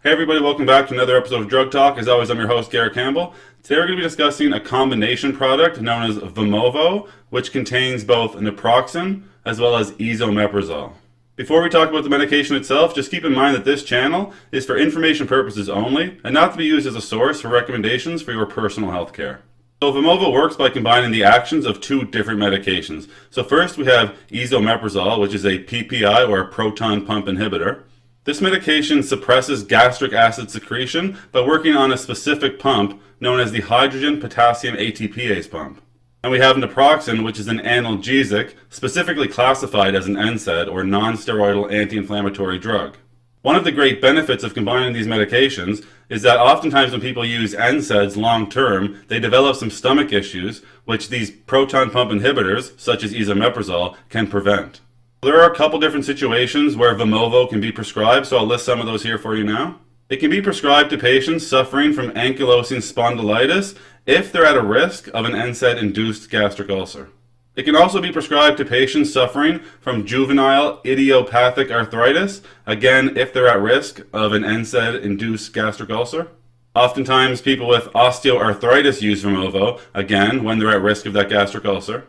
Hey everybody, welcome back to another episode of Drug Talk. As always, I'm your host, Garrett Campbell. Today we're going to be discussing a combination product known as Vimovo, which contains both Naproxen as well as Esomeprazole. Before we talk about the medication itself, just keep in mind that this channel is for information purposes only and not to be used as a source for recommendations for your personal health care. So Vimovo works by combining the actions of two different medications. So first we have Esomeprazole, which is a PPI or a proton pump inhibitor. This medication suppresses gastric acid secretion by working on a specific pump known as the hydrogen potassium ATPase pump. And we have Naproxen, which is an analgesic, specifically classified as an NSAID or non-steroidal anti-inflammatory drug. One of the great benefits of combining these medications is that oftentimes when people use NSAIDs long-term, they develop some stomach issues, which these proton pump inhibitors, such as Esomeprazole, can prevent. There are a couple different situations where Vimovo can be prescribed, so I'll list some of those here for you now. It can be prescribed to patients suffering from ankylosing spondylitis if they're at a risk of an NSAID-induced gastric ulcer. It can also be prescribed to patients suffering from juvenile idiopathic arthritis, again, if they're at risk of an NSAID-induced gastric ulcer. Oftentimes, people with osteoarthritis use Vimovo, again, when they're at risk of that gastric ulcer.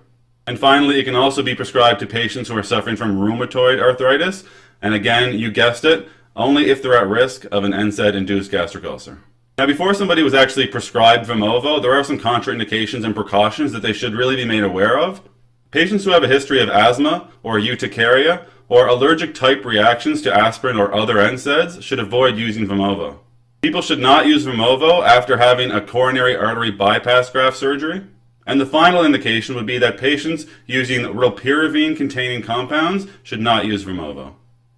And finally, it can also be prescribed to patients who are suffering from rheumatoid arthritis, and again, you guessed it, only if they're at risk of an NSAID-induced gastric ulcer. Now, before somebody was actually prescribed Vimovo, there are some contraindications and precautions that they should really be made aware of. Patients who have a history of asthma or urticaria or allergic type reactions to aspirin or other NSAIDs should avoid using Vimovo. People should not use Vimovo after having a coronary artery bypass graft surgery. And the final indication would be that patients using rilpivirine-containing compounds should not use Vimovo.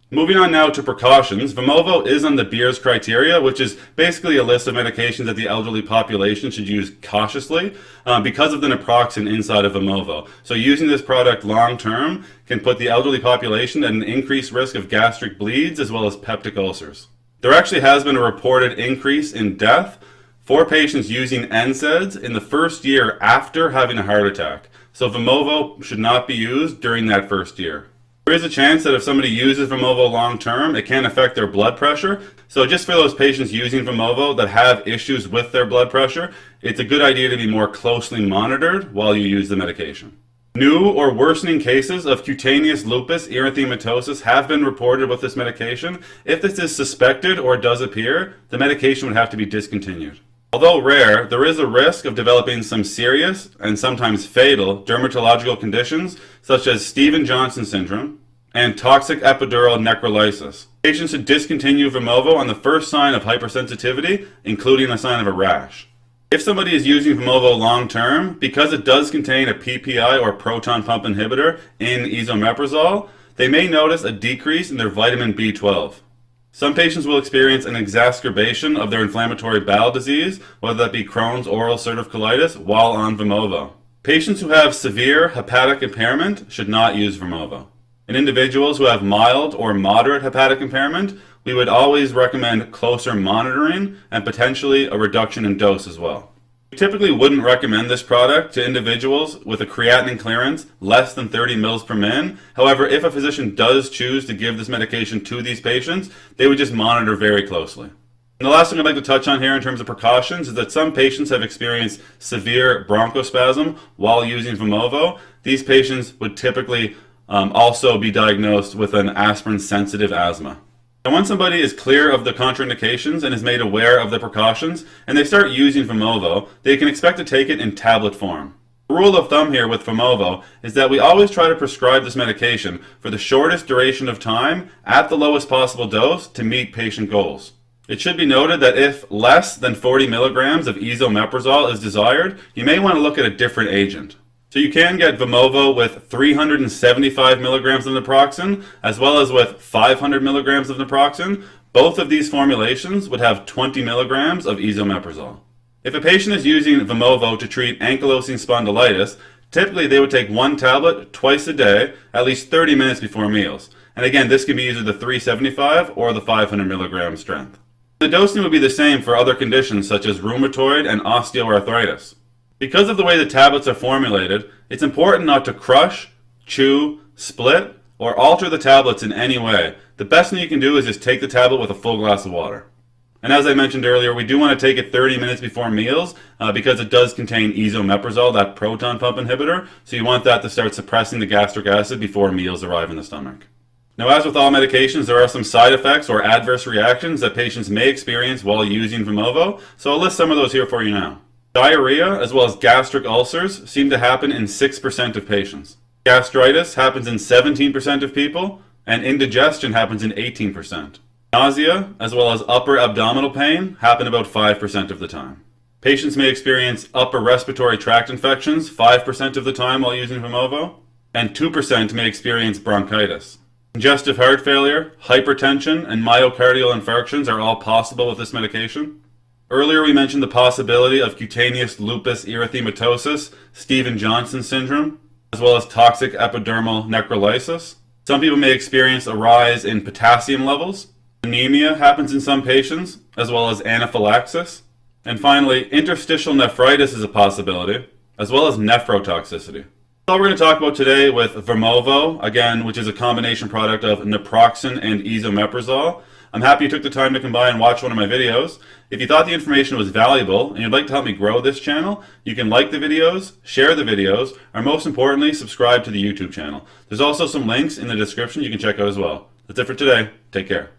Moving on now to precautions, Vimovo is on the Beers criteria, which is basically a list of medications that the elderly population should use cautiously because of the naproxen inside of Vimovo. So using this product long-term can put the elderly population at an increased risk of gastric bleeds as well as peptic ulcers. There actually has been a reported increase in death for patients using NSAIDs in the first year after having a heart attack. So Vimovo should not be used during that first year. There is a chance that if somebody uses Vimovo long term, it can affect their blood pressure. So just for those patients using Vimovo that have issues with their blood pressure, it's a good idea to be more closely monitored while you use the medication. New or worsening cases of cutaneous lupus erythematosus have been reported with this medication. If this is suspected or does appear, the medication would have to be discontinued. Although rare, there is a risk of developing some serious and sometimes fatal dermatological conditions such as Stevens-Johnson syndrome and toxic epidural necrolysis. Patients should discontinue Vimovo on the first sign of hypersensitivity, including a sign of a rash. If somebody is using Vimovo long-term, because it does contain a PPI or proton pump inhibitor in Esomeprazole, they may notice a decrease in their vitamin B12. Some patients will experience an exacerbation of their inflammatory bowel disease, whether that be Crohn's or ulcerative colitis, while on Vimovo. Patients who have severe hepatic impairment should not use Vimovo. In individuals who have mild or moderate hepatic impairment, we would always recommend closer monitoring and potentially a reduction in dose as well. We typically wouldn't recommend this product to individuals with a creatinine clearance less than 30 mils per min. However, if a physician does choose to give this medication to these patients, they would just monitor very closely. And the last thing I'd like to touch on here in terms of precautions is that some patients have experienced severe bronchospasm while using Vimovo. These patients would typically also be diagnosed with an aspirin-sensitive asthma. And when somebody is clear of the contraindications and is made aware of the precautions, and they start using Vimovo, they can expect to take it in tablet form. The rule of thumb here with Vimovo is that we always try to prescribe this medication for the shortest duration of time at the lowest possible dose to meet patient goals. It should be noted that if less than 40 milligrams of Esomeprazole is desired, you may want to look at a different agent. So you can get Vimovo with 375 milligrams of naproxen, as well as with 500 milligrams of naproxen. Both of these formulations would have 20 milligrams of Esomeprazole. If a patient is using Vimovo to treat ankylosing spondylitis, typically they would take one tablet twice a day, at least 30 minutes before meals. And again, this can be either the 375 or the 500 milligram strength. The dosing would be the same for other conditions such as rheumatoid and osteoarthritis. Because of the way the tablets are formulated, it's important not to crush, chew, split, or alter the tablets in any way. The best thing you can do is just take the tablet with a full glass of water. And as I mentioned earlier, we do want to take it 30 minutes before meals because it does contain esomeprazole, that proton pump inhibitor. So you want that to start suppressing the gastric acid before meals arrive in the stomach. Now, as with all medications, there are some side effects or adverse reactions that patients may experience while using Vimovo. So I'll list some of those here for you now. Diarrhea, as well as gastric ulcers, seem to happen in 6% of patients. Gastritis happens in 17% of people, and indigestion happens in 18%. Nausea, as well as upper abdominal pain, happen about 5% of the time. Patients may experience upper respiratory tract infections 5% of the time while using Vimovo, and 2% may experience bronchitis. Congestive heart failure, hypertension, and myocardial infarctions are all possible with this medication. Earlier we mentioned the possibility of cutaneous lupus erythematosus, Stevens-Johnson syndrome, as well as toxic epidermal necrolysis. Some people may experience a rise in potassium levels. Anemia happens in some patients, as well as anaphylaxis. And finally, interstitial nephritis is a possibility, as well as nephrotoxicity. That's all we're going to talk about today with Vimovo, again, which is a combination product of naproxen and esomeprazole. I'm happy you took the time to come by and watch one of my videos. If you thought the information was valuable and you'd like to help me grow this channel, you can like the videos, share the videos, or most importantly, subscribe to the YouTube channel. There's also some links in the description you can check out as well. That's it for today. Take care.